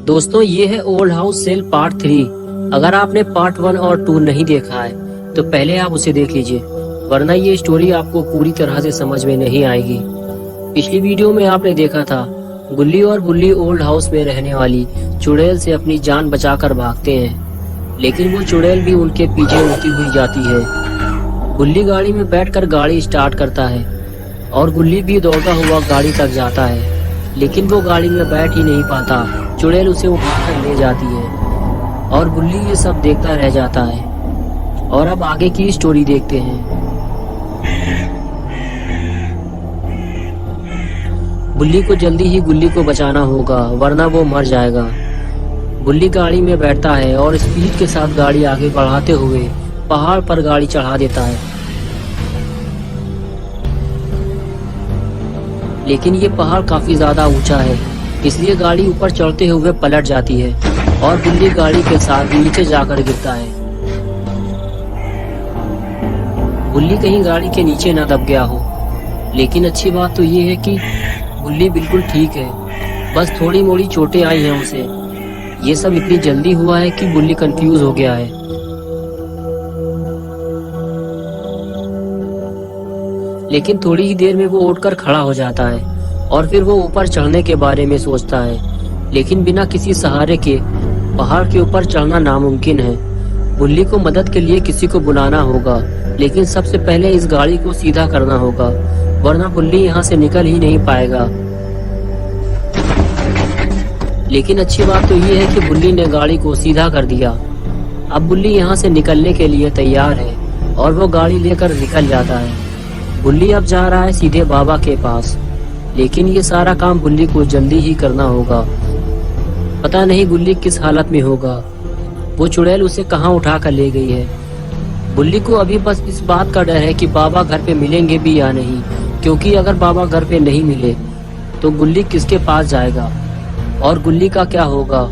दोस्तों ये है ओल्ड हाउस सेल पार्ट 3। अगर आपने पार्ट 1 और 2 नहीं देखा है तो पहले आप उसे देख लीजिए, वरना ये स्टोरी आपको पूरी तरह से समझ में नहीं आएगी। पिछली वीडियो में आपने देखा था गुल्ली और बुल्ली ओल्ड हाउस में रहने वाली चुड़ैल से अपनी जान बचाकर भागते हैं, लेकिन वो चुड़ैल भी उनके पीछे उड़ती हुई जाती है। बुल्ली गाड़ी में बैठकर गाड़ी स्टार्ट करता है और गुल्ली भी दौड़ता हुआ गाड़ी तक जाता है, लेकिन वो गाड़ी में बैठ ही नहीं पाता। चुड़ैल उसे उठाकर ले जाती है और बुल्ली ये सब देखता रह जाता है। और अब आगे की स्टोरी देखते हैं। बुल्ली को जल्दी ही गुल्ली को बचाना होगा, वरना वो मर जाएगा। बुल्ली गाड़ी में बैठता है और स्पीड के साथ गाड़ी आगे बढ़ाते हुए पहाड़ पर गाड़ी चढ़ा देता है, लेकिन ये पहाड़ काफी ज्यादा ऊंचा है, इसलिए गाड़ी ऊपर चढ़ते हुए पलट जाती है और बुल्ली गाड़ी के साथ नीचे जाकर गिरता है। बुल्ली कहीं गाड़ी के नीचे न दब गया हो, लेकिन अच्छी बात तो ये है कि बुल्ली बिल्कुल ठीक है, बस थोड़ी मोड़ी चोटें आई हैं उसे। ये सब इतनी जल्दी हुआ है कि बुल्ली कंफ्यूज हो गया है। लेकिन थोड़ी ही देर में वो उठकर खड़ा हो जाता है और फिर वो ऊपर चढ़ने के बारे में सोचता है, लेकिन बिना किसी सहारे के पहाड़ के ऊपर चढ़ना नामुमकिन है। बुल्ली को मदद के लिए किसी को बुलाना होगा, लेकिन सबसे पहले इस गाड़ी को सीधा करना होगा, वरना बुल्ली यहाँ से निकल ही नहीं पाएगा। लेकिन अच्छी बात तो ये है कि बुल्ली ने गाड़ी को सीधा कर दिया। अब बुल्ली यहाँ से निकलने के लिए तैयार है और वो गाड़ी लेकर निकल जाता है। बुल्ली अब जा रहा है सीधे बाबा के पास, लेकिन ये सारा काम बुल्ली को जल्दी ही करना होगा। पता नहीं बुल्ली किस हालत में होगा, वो चुड़ैल उसे कहाँ उठा कर ले गई है। बुल्ली को अभी बस इस बात का डर है कि बाबा घर पे मिलेंगे भी या नहीं, क्योंकि अगर बाबा घर पे नहीं मिले तो गुल्ली किसके पास जाएगा और गुल्ली का क्या होगा।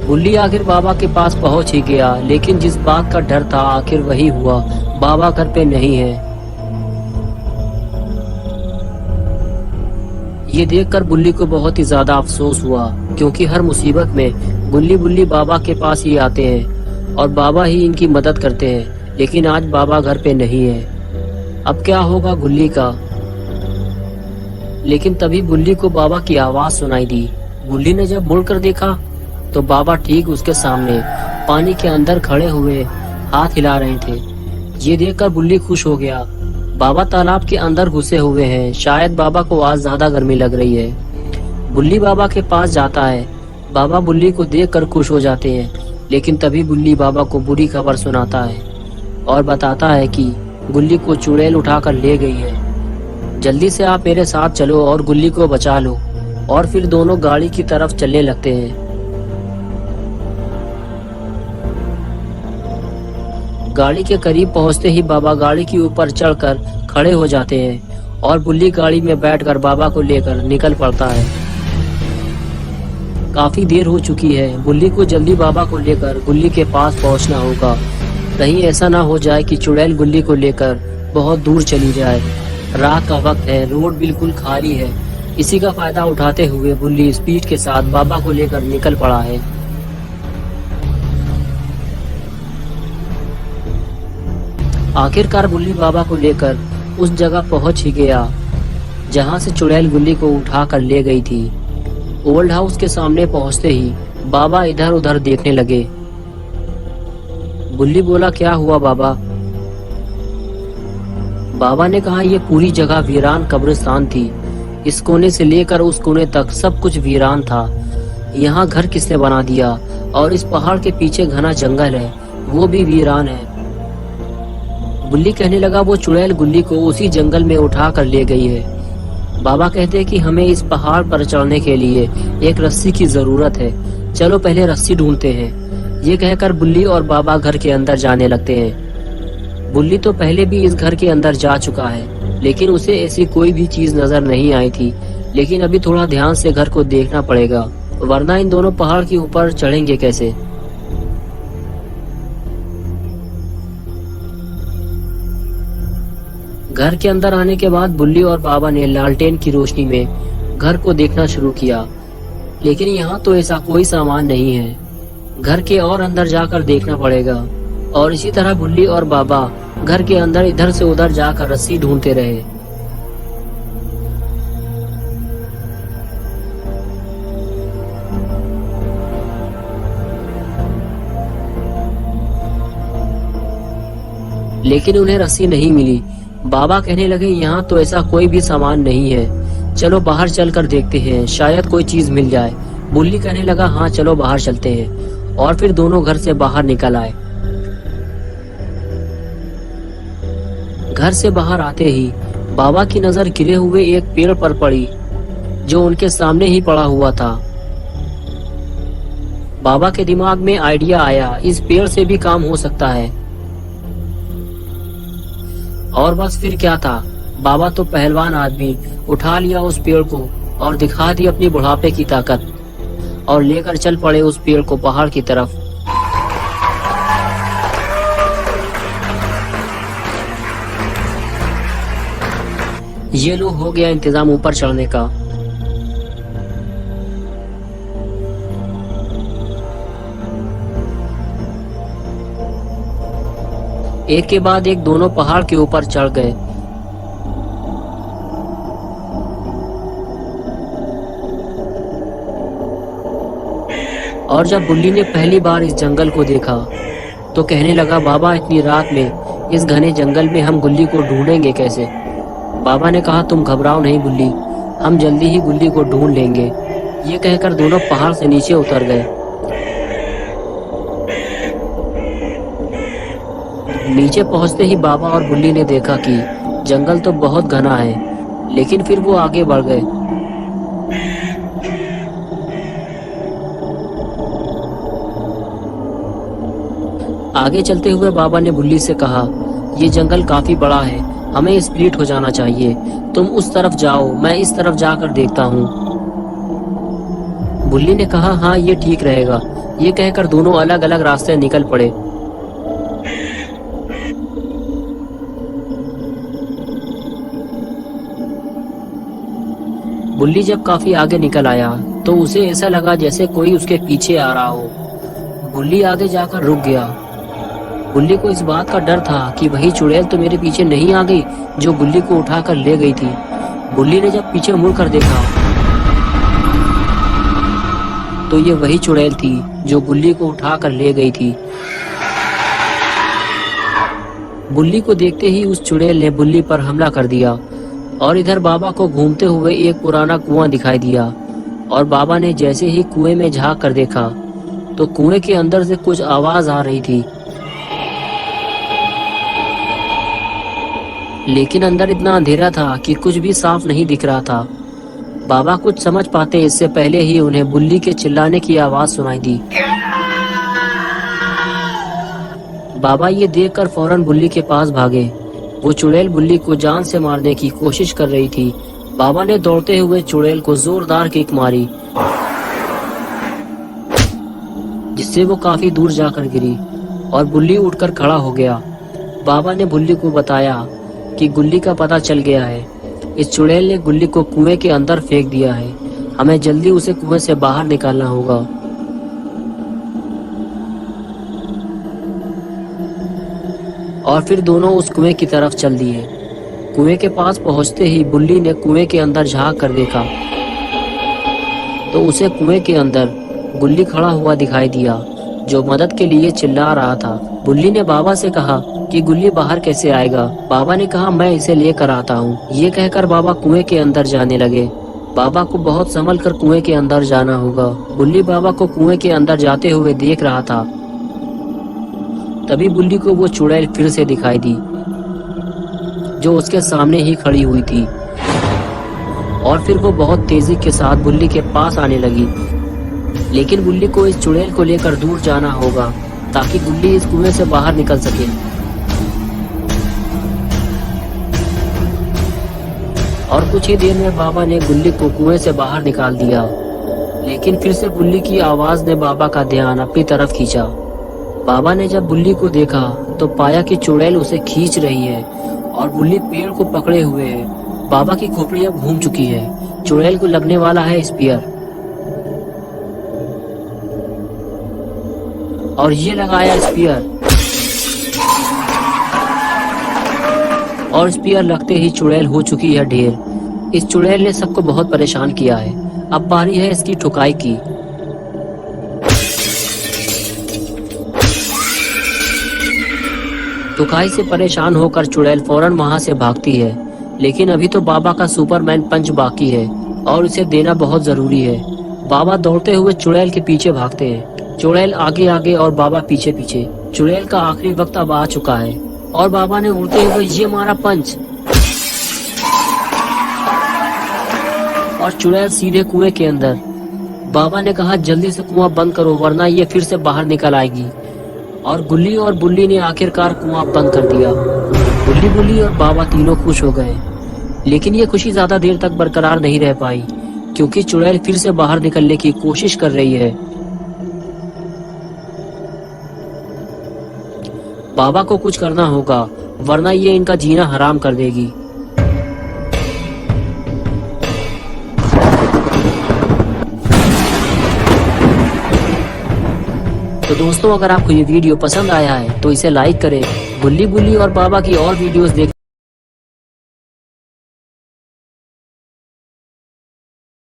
बुल्ली आखिर बाबा के पास पहुंच ही गया, लेकिन जिस बात का डर था आखिर वही हुआ, बाबा घर पे नहीं है। ये देखकर बुल्ली को बहुत ही ज्यादा अफसोस हुआ, क्योंकि हर मुसीबत में बुल्ली बाबा के पास ही आते हैं और बाबा ही इनकी मदद करते हैं, लेकिन आज बाबा घर पे नहीं है। अब क्या होगा गुल्ली का। लेकिन तभी बुल्ली को बाबा की आवाज सुनाई दी। बुल्ली ने जब मुड़कर देखा तो बाबा ठीक उसके सामने पानी के अंदर खड़े हुए हाथ हिला रहे थे। ये देखकर बुल्ली खुश हो गया। बाबा तालाब के अंदर घुसे हुए हैं, शायद बाबा को आज ज्यादा गर्मी लग रही है। बुल्ली बाबा के पास जाता है। बाबा बुल्ली को देखकर खुश हो जाते हैं, लेकिन तभी बुल्ली बाबा को बुरी खबर सुनाता है और बताता है कि गुल्ली को चुड़ैल उठाकर ले गई है। जल्दी से आप मेरे साथ चलो और गुल्ली को बचा लो। और फिर दोनों गाड़ी की तरफ चलने लगते हैं। गाड़ी के करीब पहुंचते ही बाबा गाड़ी के ऊपर चढ़कर खड़े हो जाते हैं और बुल्ली गाड़ी में बैठकर बाबा को लेकर निकल पड़ता है। काफी देर हो चुकी है, बुल्ली को जल्दी बाबा को लेकर गुल्ली के पास पहुंचना होगा। कहीं ऐसा ना हो जाए कि चुड़ैल गुल्ली को लेकर बहुत दूर चली जाए। रात का वक्त है, रोड बिल्कुल खाली है। इसी का फायदा उठाते हुए बुल्ली स्पीड के साथ बाबा को लेकर निकल पड़ा है। आखिरकार बुल्ली बाबा को लेकर उस जगह पहुंच ही गया जहां से चुड़ैल गुल्ली को उठा कर ले गई थी। ओल्ड हाउस के सामने पहुंचते ही बाबा इधर उधर देखने लगे। बुल्ली बोला, क्या हुआ बाबा। बाबा ने कहा, ये पूरी जगह वीरान कब्रिस्तान थी। इस कोने से लेकर उस कोने तक सब कुछ वीरान था। यहाँ घर किसने बना दिया, और इस पहाड़ के पीछे घना जंगल है, वो भी वीरान है। बुल्ली कहने लगा, वो चुड़ैल गुल्ली को उसी जंगल में उठा कर ले गई है। बाबा कहते हैं कि हमें इस पहाड़ पर चढ़ने के लिए एक रस्सी की जरूरत है, चलो पहले रस्सी ढूंढते हैं। ये कहकर बुल्ली और बाबा घर के अंदर जाने लगते हैं। बुल्ली तो पहले भी इस घर के अंदर जा चुका है, लेकिन उसे ऐसी कोई भी चीज नजर नहीं आई थी। लेकिन अभी थोड़ा ध्यान से घर को देखना पड़ेगा, वरना इन दोनों पहाड़ के ऊपर चढ़ेंगे कैसे। घर के अंदर आने के बाद बुल्ली और बाबा ने लालटेन की रोशनी में घर को देखना शुरू किया। लेकिन यहाँ तो ऐसा कोई सामान नहीं है। घर के और अंदर जाकर देखना पड़ेगा। और इसी तरह बुल्ली और बाबा घर के अंदर इधर से उधर जाकर रस्सी ढूंढते रहे। लेकिन उन्हें रस्सी नहीं मिली। बाबा कहने लगे यहाँ तो ऐसा कोई भी सामान नहीं है, चलो बाहर चलकर देखते हैं, शायद कोई चीज मिल जाए। बुल्ली कहने लगा हाँ चलो बाहर चलते हैं। और फिर दोनों घर से बाहर निकल आए। घर से बाहर आते ही बाबा की नजर गिरे हुए एक पेड़ पर पड़ी जो उनके सामने ही पड़ा हुआ था। बाबा के दिमाग में आइडिया आया, इस पेड़ से भी काम हो सकता है। और बस फिर क्या था, बाबा तो पहलवान आदमी, उठा लिया उस पेड़ को और दिखा दी अपनी बुढ़ापे की ताकत और लेकर चल पड़े उस पेड़ को पहाड़ की तरफ। ये लो हो गया इंतजाम ऊपर चढ़ने का। एक के बाद एक दोनों पहाड़ के ऊपर चढ़ गए। और जब बुल्ली ने पहली बार इस जंगल को देखा तो कहने लगा बाबा इतनी रात में इस घने जंगल में हम गुल्ली को ढूंढेंगे कैसे। बाबा ने कहा तुम घबराओ नहीं बुल्ली, हम जल्दी ही गुल्ली को ढूंढ लेंगे। ये कहकर दोनों पहाड़ से नीचे उतर गए। नीचे पहुंचते ही बाबा और बुल्ली ने देखा कि जंगल तो बहुत घना है, लेकिन फिर वो आगे बढ़ गए। आगे चलते हुए बाबा ने बुल्ली से कहा ये जंगल काफी बड़ा है, हमें स्प्लिट हो जाना चाहिए, तुम उस तरफ जाओ, मैं इस तरफ जाकर देखता हूँ। बुल्ली ने कहा हाँ ये ठीक रहेगा। ये कहकर दोनों अलग अलग रास्ते निकल पड़े। बुल्ली जब काफी आगे निकल आया तो उसे ऐसा लगा जैसे कोई उसके पीछे आ रहा हो। बुल्ली आगे जाकर रुक गया। बुल्ली को इस बात का डर था कि वही चुड़ैल तो मेरे पीछे नहीं आ गई जो गुल्ली को उठाकर ले गई थी। बुल्ली ने जब पीछे मुड़कर देखा तो ये वही चुड़ैल थी जो गुल्ली को उठाकर ले गई थी। बुल्ली को देखते ही उस चुड़ैल ने बुल्ली पर हमला कर दिया और इधर बाबा को घूमते हुए एक पुराना कुआं दिखाई दिया। और बाबा ने जैसे ही कुएं में झांक कर देखा तो कुएं के अंदर से कुछ आवाज आ रही थी, लेकिन अंदर इतना अंधेरा था कि कुछ भी साफ नहीं दिख रहा था। बाबा कुछ समझ पाते इससे पहले ही उन्हें बुल्ली के चिल्लाने की आवाज सुनाई दी। बाबा ये देखकर फौरन बुल्ली के पास भागे। वो चुड़ैल बुल्ली को जान से मारने की कोशिश कर रही थी। बाबा ने दौड़ते हुए चुड़ैल को जोरदार किक मारी जिससे वो काफी दूर जाकर गिरी और बुल्ली उठकर खड़ा हो गया। बाबा ने बुल्ली को बताया कि गुल्ली का पता चल गया है, इस चुड़ैल ने गुल्ली को कुएं के अंदर फेंक दिया है, हमें जल्दी उसे कुएं से बाहर निकालना होगा। और फिर दोनों उस कुएं की तरफ चल दिए। कुएं के पास पहुंचते ही बुल्ली ने कुएं के अंदर झांक कर देखा तो उसे कुएं के अंदर गुल्ली खड़ा हुआ दिखाई दिया जो मदद के लिए चिल्ला रहा था। बुल्ली ने बाबा से कहा कि गुल्ली बाहर कैसे आएगा। बाबा ने कहा मैं इसे लेकर आता हूँ। ये कहकर बाबा कुएं के अंदर जाने लगे। बाबा को बहुत संभल कर कुएं के अंदर जाना होगा। बुल्ली बाबा को कुएं के अंदर जाते हुए देख रहा था। तभी बुल्ली को वो चुड़ैल फिर से दिखाई दी जो उसके सामने ही खड़ी हुई थी और फिर वो बहुत तेजी के साथ बुल्ली के पास आने लगी। लेकिन बुल्ली को इस चुड़ैल को लेकर दूर जाना होगा ताकि गुल्ली इस कुएं से बाहर निकल सके। और कुछ ही देर में बाबा ने गुल्ली को कुएं से बाहर निकाल दिया। लेकिन फिर से बुल्ली की आवाज ने बाबा का ध्यान अपनी तरफ खींचा। बाबा ने जब बुल्ली को देखा तो पाया कि चुड़ैल उसे खींच रही है और बुल्ली पेड़ को पकड़े हुए है। बाबा की खोपड़ी अब घूम चुकी है। चुड़ैल को लगने वाला है स्पीयर। और ये लगाया स्पीयर, और स्पीयर लगते ही चुड़ैल हो चुकी है ढेर। इस चुड़ैल ने सबको बहुत परेशान किया है। अब बारी है इसकी ठुकाई की। ठुकाई से परेशान होकर चुड़ैल फौरन वहां से भागती है, लेकिन अभी तो बाबा का सुपरमैन पंच बाकी है और उसे देना बहुत जरूरी है। बाबा दौड़ते हुए चुड़ैल के पीछे भागते हैं, चुड़ैल आगे आगे और बाबा पीछे पीछे। चुड़ैल का आखिरी वक्त अब आ चुका है और बाबा ने उड़ते हुए ये मारा पंच और चुड़ैल सीधे कुएं के अंदर। बाबा ने कहा जल्दी से कुआं बंद करो वरना ये फिर से बाहर निकल आएगी। और गुल्ली और बुल्ली ने आखिरकार कुआं बंद कर दिया। गुल्ली बुल्ली और बाबा तीनों खुश हो गए, लेकिन ये खुशी ज्यादा देर तक बरकरार नहीं रह पाई, क्योंकि चुड़ैल फिर से बाहर निकलने की कोशिश कर रही है। बाबा को कुछ करना होगा वरना ये इनका जीना हराम कर देगी। तो दोस्तों, अगर आपको ये वीडियो पसंद आया है तो इसे लाइक करें। गुल्ली बुल्ली और बाबा की और वीडियोस देख